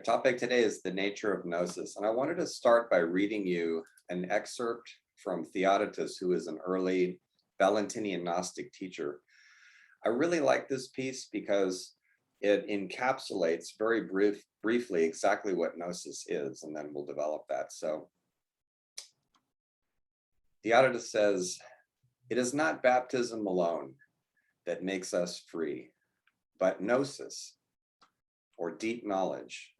topic today is the nature of gnosis, and I wanted to start by reading you an excerpt from Theodotus, who is an early Valentinian Gnostic teacher. I really like this piece because it encapsulates very briefly exactly what gnosis is, and then we'll develop that. So Theodotus says, "It is not baptism alone that makes us free, but gnosis, or deep knowledge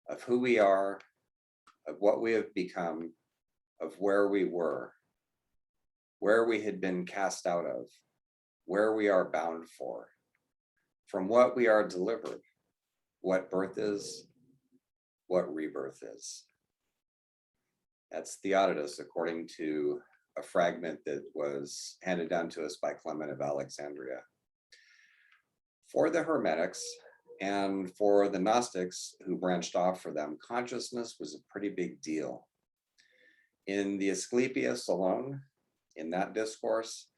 of who we are, of what we have become, of where we were, where we had been cast out of, where we are bound for, from what we are delivered, what birth is, what rebirth is." That's Theodotus, according to a fragment that was handed down to us by Clement of Alexandria. For the Hermetics and for the Gnostics who branched off for them, consciousness was a pretty big deal. In the Asclepius alone, in that discourse,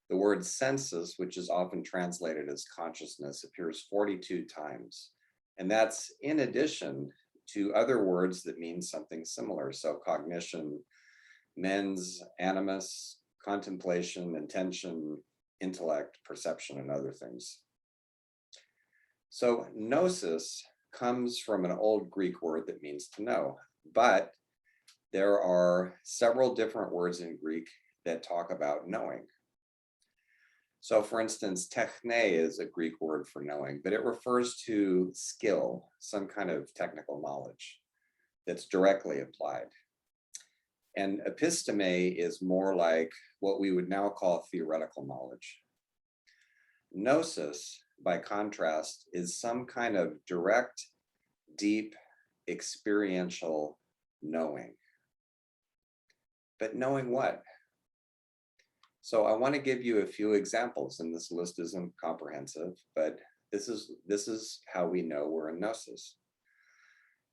the word sensus, which is often translated as consciousness, appears 42 times. And that's in addition to other words that mean something similar. So cognition, mens, animus, contemplation, intention, intellect, perception, and other things. So gnosis comes from an old Greek word that means to know, but there are several different words in Greek that talk about knowing. So for instance, techne is a Greek word for knowing, but it refers to skill, some kind of technical knowledge that's directly applied. And episteme is more like what we would now call theoretical knowledge. Gnosis, by contrast, is some kind of direct, deep, experiential knowing. But knowing what? So I want to give you a few examples, and this list isn't comprehensive, but this is how we know we're in gnosis.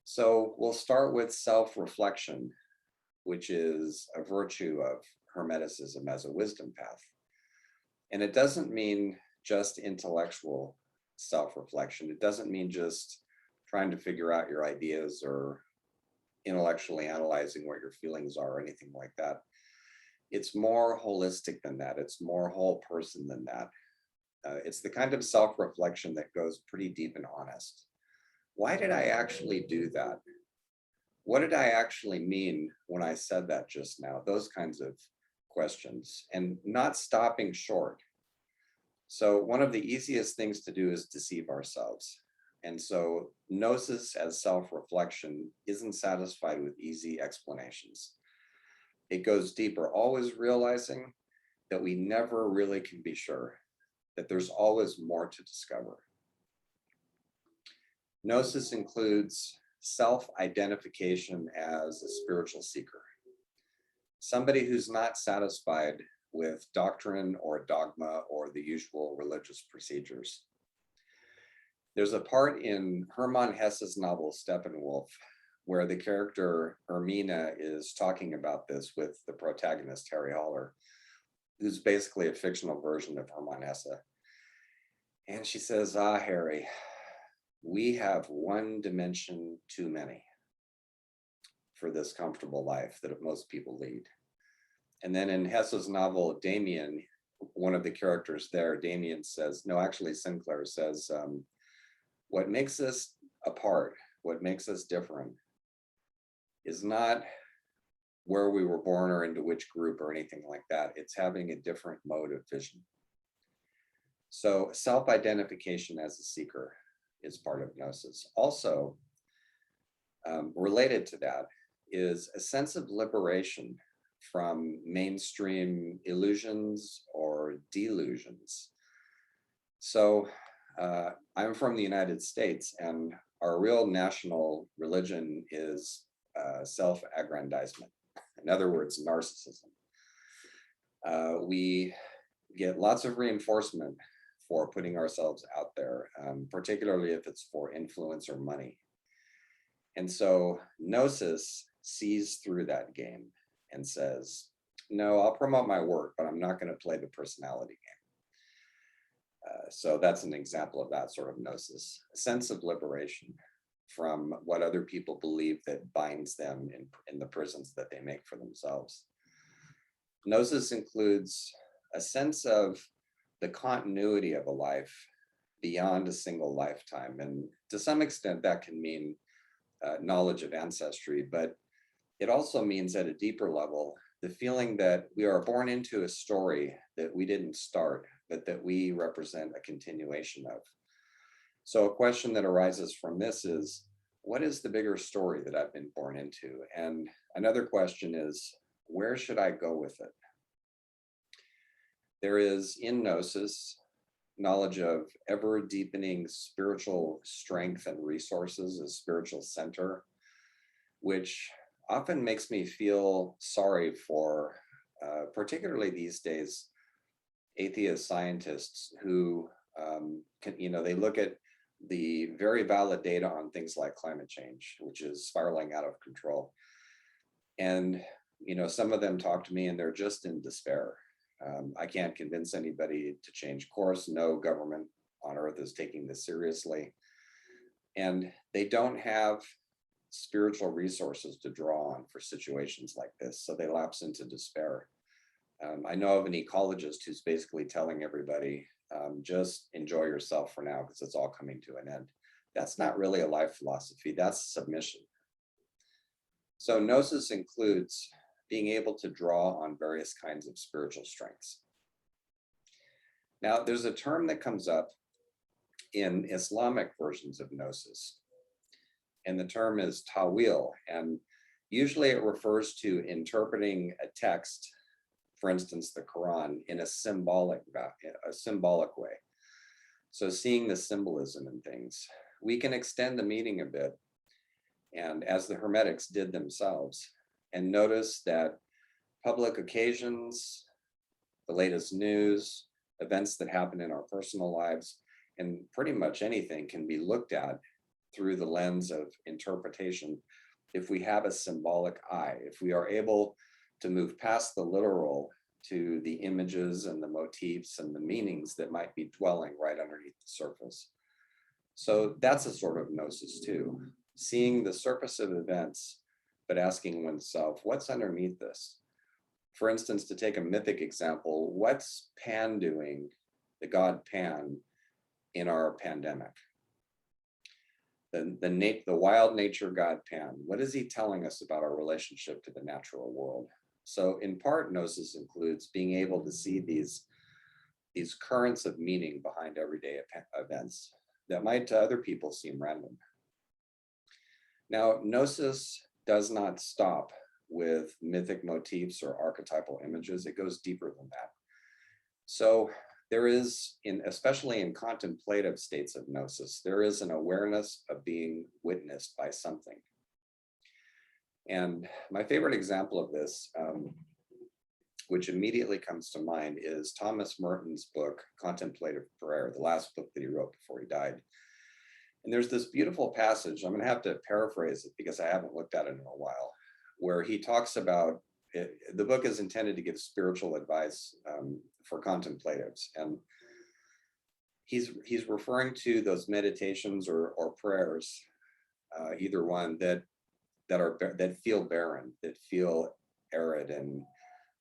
So we'll start with self-reflection, which is a virtue of Hermeticism as a wisdom path. And it doesn't mean just intellectual self-reflection. It doesn't mean just trying to figure out your ideas or intellectually analyzing what your feelings are or anything like that. It's more holistic than that. It's more whole person than that. It's the kind of self-reflection that goes pretty deep and honest. Why did I actually do that? What did I actually mean when I said that just now? Those kinds of questions, and not stopping short. So one of the easiest things to do is deceive ourselves. And so gnosis as self-reflection isn't satisfied with easy explanations. It goes deeper, always realizing that we never really can be sure, that there's always more to discover. Gnosis includes self-identification as a spiritual seeker, somebody who's not satisfied with doctrine or dogma or the usual religious procedures. There's a part in Hermann Hesse's novel Steppenwolf where the character Ermina is talking about this with the protagonist, Harry Haller, who's basically a fictional version of Hermann Hesse. And she says, "Ah, Harry, we have one dimension too many for this comfortable life that most people lead." And then in Hesse's novel, Damien, one of the characters there, Damien says, no, actually Sinclair says, what makes us apart, what makes us different is not where we were born or into which group or anything like that. It's having a different mode of vision. So self-identification as a seeker is part of gnosis. Also, related to that is a sense of liberation from mainstream illusions or delusions. So I'm from the United States, and our real national religion is self-aggrandizement. In other words, narcissism. We get lots of reinforcement for putting ourselves out there, particularly if it's for influence or money. And so gnosis sees through that game and says, no, I'll promote my work, but I'm not going to play the personality game. So that's an example of that sort of gnosis, a sense of liberation. from what other people believe that binds them in the prisons that they make for themselves. Gnosis includes a sense of the continuity of a life beyond a single lifetime. And to some extent, that can mean knowledge of ancestry, but it also means at a deeper level, the feeling that we are born into a story that we didn't start, but that we represent a continuation of. So a question that arises from this is, what is the bigger story that I've been born into? And another question is, where should I go with it? There is in Gnosis knowledge of ever deepening spiritual strength and resources, a spiritual center, which often makes me feel sorry for, particularly these days, atheist scientists who they look at the very valid data on things like climate change, which is spiraling out of control. And, some of them talk to me and they're just in despair. I can't convince anybody to change course. No government on earth is taking this seriously. And they don't have spiritual resources to draw on for situations like this. So they lapse into despair. I know of an ecologist who's basically telling everybody, just enjoy yourself for now because it's all coming to an end. That's not really a life philosophy, that's submission. So Gnosis includes being able to draw on various kinds of spiritual strengths. Now, there's a term that comes up in Islamic versions of Gnosis, and the term is Tawil, and usually it refers to interpreting a text, for instance, the Quran, in a symbolic way. So seeing the symbolism in things, we can extend the meaning a bit, and as the Hermetics did themselves, and notice that public occasions, the latest news, events that happen in our personal lives, and pretty much anything can be looked at through the lens of interpretation if we have a symbolic eye, if we are able to move past the literal to the images and the motifs and the meanings that might be dwelling right underneath the surface. So that's a sort of gnosis too, seeing the surface of events, but asking oneself, what's underneath this? For instance, to take a mythic example, what's Pan doing, the god Pan, in our pandemic? The wild nature god Pan, what is he telling us about our relationship to the natural world? So in part, Gnosis includes being able to see these currents of meaning behind everyday events that might to other people seem random. Now, Gnosis does not stop with mythic motifs or archetypal images. It goes deeper than that. So there is, especially in contemplative states of Gnosis, there is an awareness of being witnessed by something. And my favorite example of this, which immediately comes to mind, is Thomas Merton's book, Contemplative Prayer, the last book that he wrote before he died. And there's this beautiful passage, I'm going to have to paraphrase it because I haven't looked at it in a while, where he talks about, the book is intended to give spiritual advice for contemplatives. And he's referring to those meditations or prayers, either one, that feel barren, that feel arid and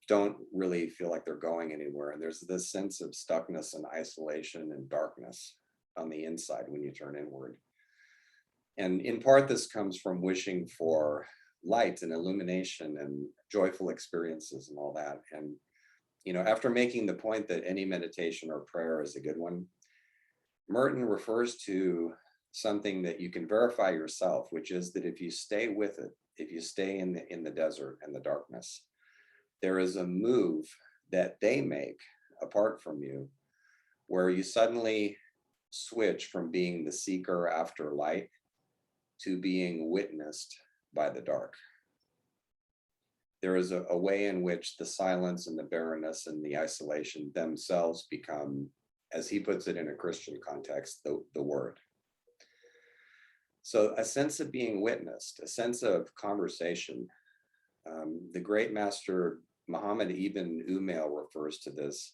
don't really feel like they're going anywhere. And there's this sense of stuckness and isolation and darkness on the inside when you turn inward. And in part, this comes from wishing for light and illumination and joyful experiences and all that. And, after making the point that any meditation or prayer is a good one, Merton refers to something that you can verify yourself, which is that if you stay with it, if you stay in the desert and the darkness, there is a move that they make apart from you, where you suddenly switch from being the seeker after light to being witnessed by the dark. There is a way in which the silence and the barrenness and the isolation themselves become, as he puts it in a Christian context, the word. So a sense of being witnessed, a sense of conversation. The great master Muhammad ibn Umayl refers to this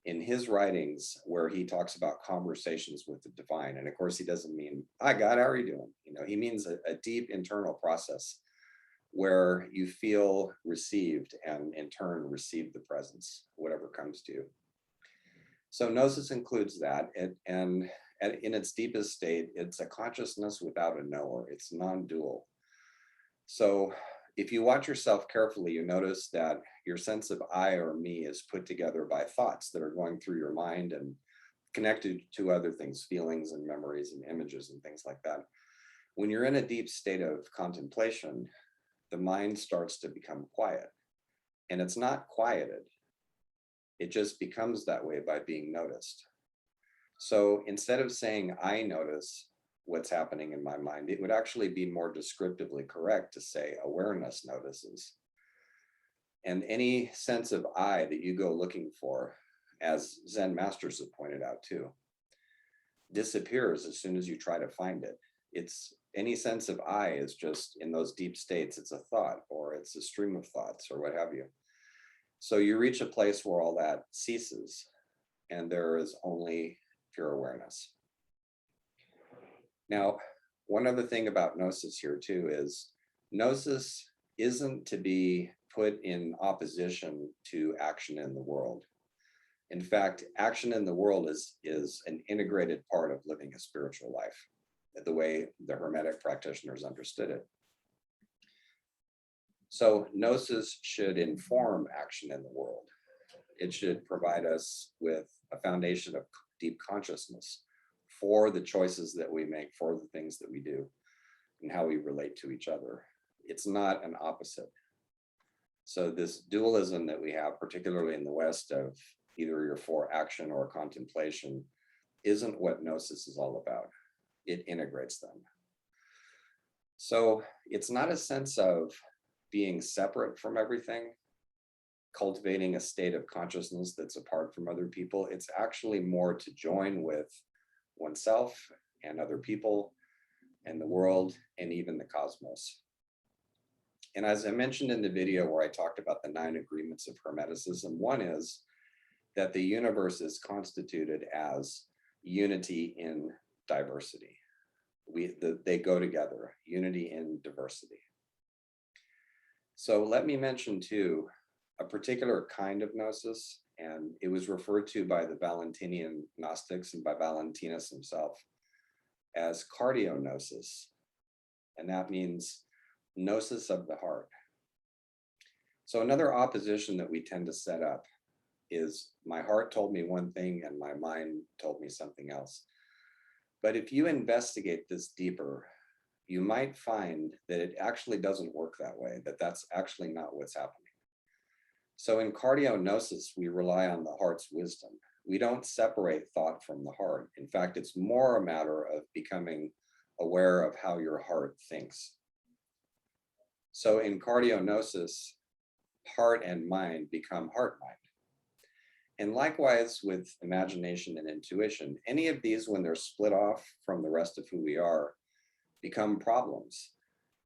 in his writings where he talks about conversations with the divine. And of course, he doesn't mean, hi God, how are you doing? You know, he means a deep internal process where you feel received and in turn receive the presence, whatever comes to you. So gnosis includes that. And in its deepest state, it's a consciousness without a knower. It's non-dual. So if you watch yourself carefully, you notice that your sense of I or me is put together by thoughts that are going through your mind and connected to other things, feelings and memories and images and things like that. When you're in a deep state of contemplation, the mind starts to become quiet. And it's not quieted. It just becomes that way by being noticed. So instead of saying, I notice what's happening in my mind, it would actually be more descriptively correct to say awareness notices. And any sense of I that you go looking for, as Zen masters have pointed out too, disappears as soon as you try to find it. It's any sense of I is just in those deep states, it's a thought or it's a stream of thoughts or what have you. So you reach a place where all that ceases and there is only pure awareness. Now, one other thing about gnosis here too is gnosis isn't to be put in opposition to action in the world. In fact, action in the world is an integrated part of living a spiritual life, the way the Hermetic practitioners understood it. So gnosis should inform action in the world. It should provide us with a foundation of deep consciousness for the choices that we make, for the things that we do, and how we relate to each other. It's not an opposite. So this dualism that we have, particularly in the West, of either you're for action or contemplation, isn't what gnosis is all about. It integrates them. So it's not a sense of being separate from everything, cultivating a state of consciousness that's apart from other people. It's actually more to join with oneself and other people and the world and even the cosmos. And as I mentioned in the video where I talked about the 9 agreements of Hermeticism, one is that the universe is constituted as unity in diversity. They go together, unity in diversity. So let me mention too, a particular kind of gnosis, and it was referred to by the Valentinian Gnostics and by Valentinus himself as Cardiognosis. And that means gnosis of the heart. So another opposition that we tend to set up is my heart told me one thing and my mind told me something else. But if you investigate this deeper, you might find that it actually doesn't work that way, that that's actually not what's happening. So in cardiognosis, we rely on the heart's wisdom. We don't separate thought from the heart. In fact, it's more a matter of becoming aware of how your heart thinks. So in cardiognosis, heart and mind become heart-mind. And likewise with imagination and intuition, any of these, when they're split off from the rest of who we are, become problems.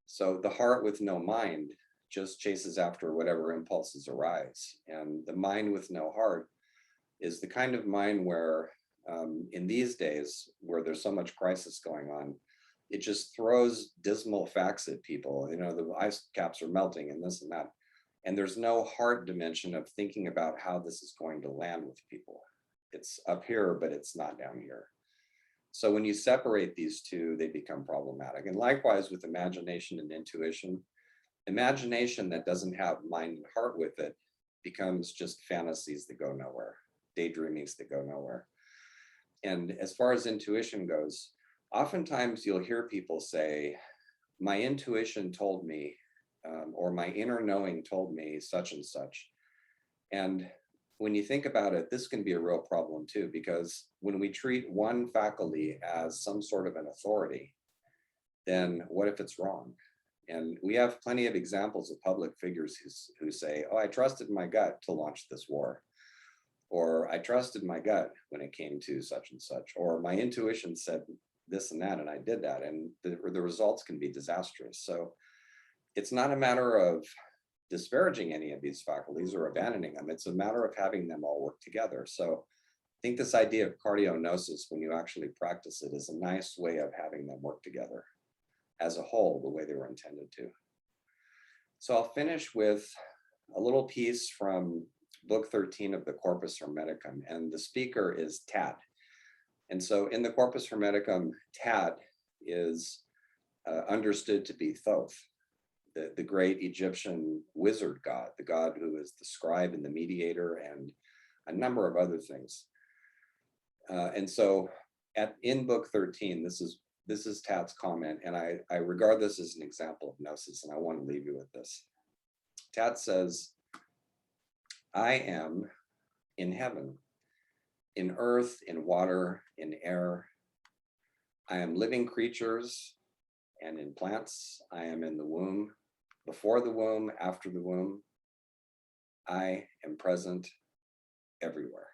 So the heart with no mind just chases after whatever impulses arise. And the mind with no heart is the kind of mind where in these days, where there's so much crisis going on, it just throws dismal facts at people. You know, the ice caps are melting and this and that. And there's no heart dimension of thinking about how this is going to land with people. It's up here, but it's not down here. So when you separate these two, they become problematic. And likewise with imagination and intuition, imagination that doesn't have mind and heart with it becomes just fantasies that go nowhere, daydreamings that go nowhere. And as far as intuition goes, oftentimes you'll hear people say, my intuition told me, or my inner knowing told me such and such. And when you think about it, this can be a real problem too, because when we treat one faculty as some sort of an authority, then what if it's wrong? And we have plenty of examples of public figures who say, oh, I trusted my gut to launch this war. Or I trusted my gut when it came to such and such. Or my intuition said this and that, and I did that. And the results can be disastrous. So it's not a matter of disparaging any of these faculties or abandoning them. It's a matter of having them all work together. So I think this idea of cardiognosis, when you actually practice it, is a nice way of having them work together as a whole, the way they were intended to. So I'll finish with a little piece from book 13 of the Corpus Hermeticum, and the speaker is Tat. And so in the Corpus Hermeticum, Tat is understood to be Thoth, the great Egyptian wizard god, the god who is the scribe and the mediator and a number of other things. And so in book 13, this is Tat's comment, and I regard this as an example of gnosis, and I want to leave you with this. Tat says, I am in heaven, in earth, in water, in air. I am living creatures and in plants. I am in the womb, before the womb, after the womb. I am present everywhere.